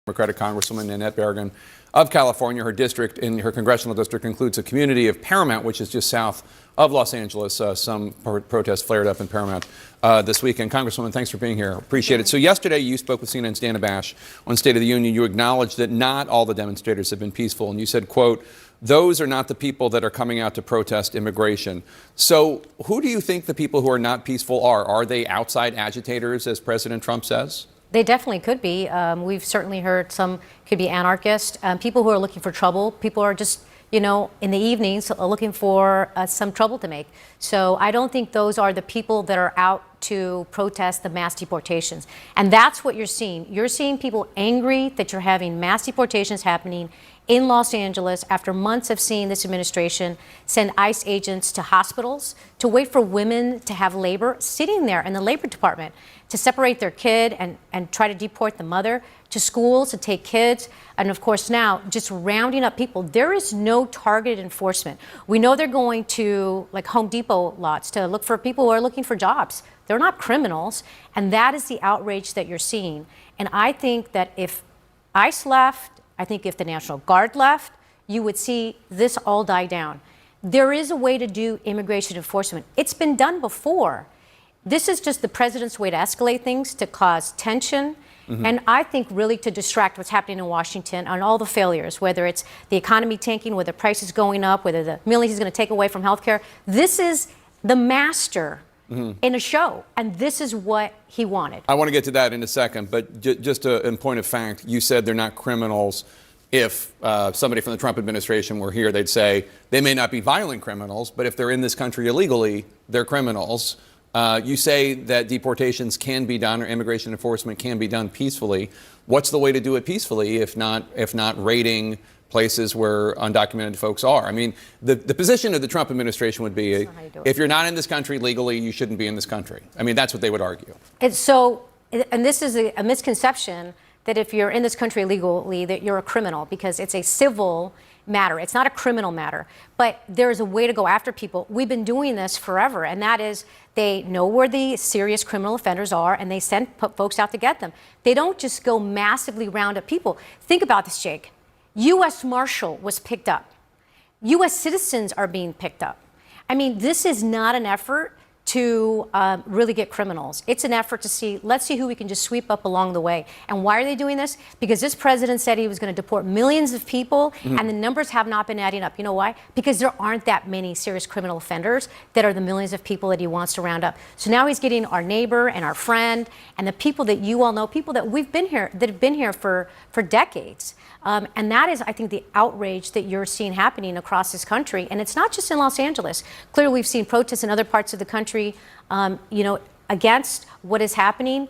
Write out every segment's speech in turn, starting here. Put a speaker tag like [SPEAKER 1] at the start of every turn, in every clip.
[SPEAKER 1] Democratic Congresswoman Nanette Barragán of California. Her district, in her congressional district, includes a community of Paramount, which is just south of Los Angeles. Some protests flared up in Paramount this weekend. Congresswoman, thanks for being here. Appreciate it. So yesterday you spoke with CNN's Dana Bash on State of the Union. You acknowledged that not all the demonstrators have been peaceful, and you said, quote, "Those are not the people that are coming out to protest immigration." So who do you think the people who are not peaceful are? Are they outside agitators, as President Trump says?
[SPEAKER 2] They definitely could be. We've certainly heard some could be anarchists, people who are looking for trouble. People are just, in the evenings looking for some trouble to make. So I don't think those are the people that are out to protest the mass deportations. And that's what you're seeing. You're seeing people angry that you're having mass deportations happening in Los Angeles after months of seeing this administration send ICE agents to hospitals to wait for women to have labor, sitting there in the Labor Department to separate their kid and try to deport the mother, to schools to take kids, and of course now just rounding up people. There is no targeted enforcement. We know they're going to like Home Depot lots to look for people who are looking for jobs. They're not criminals, and that is the outrage that you're seeing. And I think that if ICE left, I think if the National Guard left, you would see this all die down. There is a way to do immigration enforcement. It's been done before. This is just the president's way to escalate things, to cause tension, and I think really to distract what's happening in Washington on all the failures, whether it's the economy tanking, whether prices going up, whether the millions he's going to take away from healthcare. This is the master in a show, and this is what he wanted.
[SPEAKER 1] I want to get to that in a second, but just in point of fact, you said they're not criminals. If somebody from the Trump administration were here, they'd say they may not be violent criminals, but if they're in this country illegally, they're criminals. You say that deportations can be done, or immigration enforcement can be done peacefully. What's the way to do it peacefully if not raiding places where undocumented folks are? I mean, the position of the Trump administration would be, if you're not in this country legally, you shouldn't be in this country. I mean, that's what they would argue.
[SPEAKER 2] And this is a misconception that if you're in this country illegally, that you're a criminal, because it's a civil matter. It's not a criminal matter. But there is a way to go after people. We've been doing this forever, and that is they know where the serious criminal offenders are, and they send folks out to get them. They don't just go massively round up people. Think about this, Jake. U.S. Marshal was picked up. U.S. citizens are being picked up. I mean, this is not an effort to really get criminals. It's an effort to see, let's see who we can just sweep up along the way. And why are they doing this? Because this president said he was going to deport millions of people, and the numbers have not been adding up. You know why? Because there aren't that many serious criminal offenders that are the millions of people that he wants to round up. So now he's getting our neighbor and our friend and the people that you all know, people that we've been here, that have been here for decades. And that is, I think, the outrage that you're seeing happening across this country. And it's not just in Los Angeles. Clearly, we've seen protests in other parts of the country, against what is happening.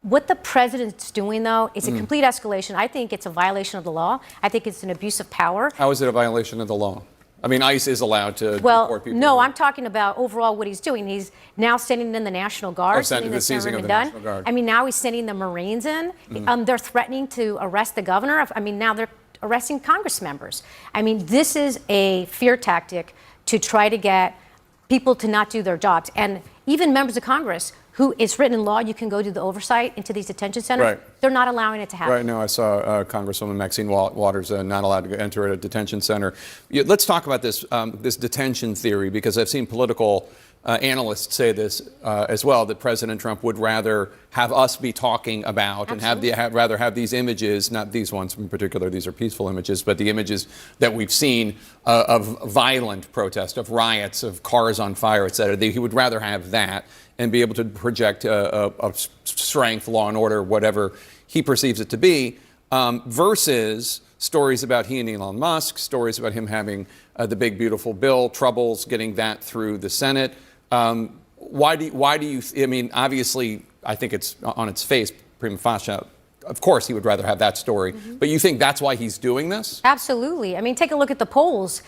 [SPEAKER 2] What the president's doing, though, is a complete escalation. I think it's a violation of the law. I think it's an abuse of power.
[SPEAKER 1] How is it a violation of the law? I mean, ICE is allowed to deport people.
[SPEAKER 2] No, I'm talking about overall what he's doing. He's now sending in the National Guard.
[SPEAKER 1] Sending the seizing of the National Guard.
[SPEAKER 2] I mean, now he's sending the Marines in. They're threatening to arrest the governor. I mean, now they're arresting Congress members. I mean, this is a fear tactic to try to get people to not do their jobs. And even members of Congress, who it's written in law, you can go do the oversight into these detention centers.
[SPEAKER 1] Right.
[SPEAKER 2] They're not allowing it to happen.
[SPEAKER 1] Right now, I saw Congresswoman Maxine Waters not allowed to enter a detention center. Let's talk about this detention theory, because I've seen political analysts say this as well, that President Trump would rather have us be talking about and rather have these images, not these ones in particular, these are peaceful images, but the images that we've seen of violent protest, of riots, of cars on fire, et cetera. He would rather have that and be able to project a strength, law and order, whatever he perceives it to be, versus stories about he and Elon Musk, stories about him having the big, beautiful bill, troubles getting that through the Senate. Why do you, I mean, obviously, I think it's on its face, prima facie, of course he would rather have that story, but you think that's why he's doing this?
[SPEAKER 2] Absolutely. I mean, take a look at the polls.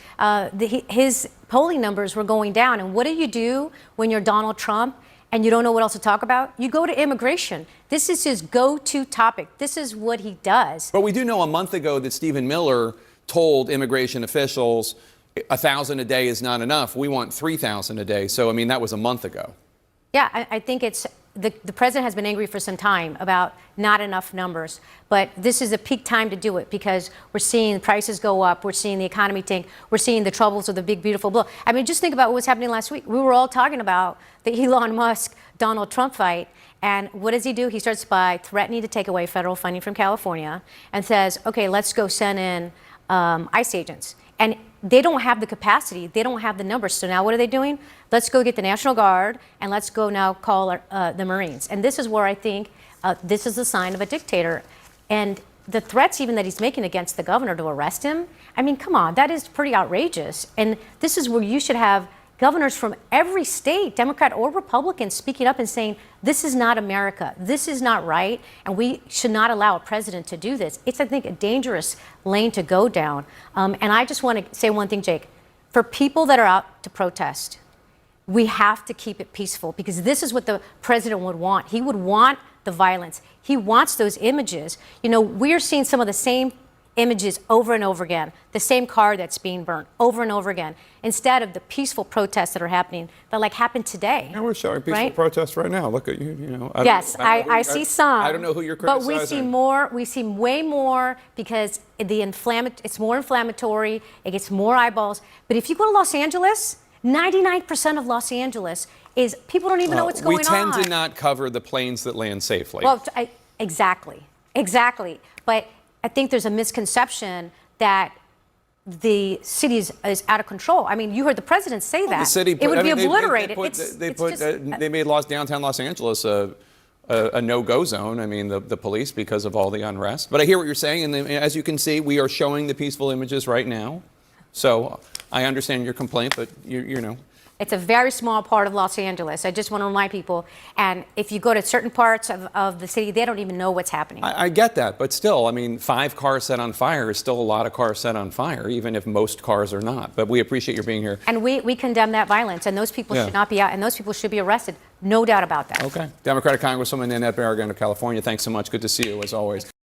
[SPEAKER 2] His polling numbers were going down, and what do you do when you're Donald Trump and you don't know what else to talk about? You go to immigration. This is his go-to topic. This is what he does.
[SPEAKER 1] But we do know a month ago that Stephen Miller told immigration officials 1,000 a day is not enough. We want 3,000 a day. So, I mean, that was a month ago.
[SPEAKER 2] Yeah, I think it's the president has been angry for some time about not enough numbers, but this is a peak time to do it because we're seeing prices go up, we're seeing the economy tank, we're seeing the troubles of the big, beautiful bill. I mean, just think about what was happening last week. We were all talking about the Elon Musk, Donald Trump fight, and what does he do? He starts by threatening to take away federal funding from California and says, okay, let's go send in ICE agents. And they don't have the capacity, they don't have the numbers. So now what are they doing? Let's go get the National Guard and let's go now call the Marines. And this is where I think this is a sign of a dictator. And the threats even that he's making against the governor to arrest him, I mean, come on, that is pretty outrageous. And this is where you should have governors from every state, Democrat or Republican, speaking up and saying, this is not America, this is not right, and we should not allow a president to do this. It's, I think, a dangerous lane to go down. And I just want to say one thing, Jake. For people that are out to protest, we have to keep it peaceful because this is what the president would want. He would want the violence. He wants those images. You know, we're seeing some of the same images over and over again, the same car that's being burnt over and over again, instead of the peaceful protests that are happening, that like happened today.
[SPEAKER 1] And we're showing peaceful
[SPEAKER 2] right?
[SPEAKER 1] protests right now. Look at you, you know.
[SPEAKER 2] Yes, I see some.
[SPEAKER 1] I don't know who you're criticizing.
[SPEAKER 2] But we see way more because it's more inflammatory, it gets more eyeballs. But if you go to Los Angeles, 99% of Los Angeles is, people don't even know what's going on.
[SPEAKER 1] We tend to not cover the planes that land safely.
[SPEAKER 2] Well, exactly. But I think there's a misconception that the city is out of control. I mean, you heard the president say that.
[SPEAKER 1] The city
[SPEAKER 2] it would be obliterated.
[SPEAKER 1] They made downtown Los Angeles a no-go zone. I mean, the police, because of all the unrest. But I hear what you're saying, and as you can see, we are showing the peaceful images right now. So I understand your complaint, but you know.
[SPEAKER 2] It's a very small part of Los Angeles. I just want to remind people. And if you go to certain parts of the city, they don't even know what's happening.
[SPEAKER 1] I get that, but still, I mean, 5 cars set on fire is still a lot of cars set on fire, even if most cars are not. But we appreciate your being here.
[SPEAKER 2] And we condemn that violence, and those people should not be out, and those people should be arrested. No doubt about that.
[SPEAKER 1] Okay. Democratic Congresswoman Nanette Barragán of California, thanks so much. Good to see you, as always.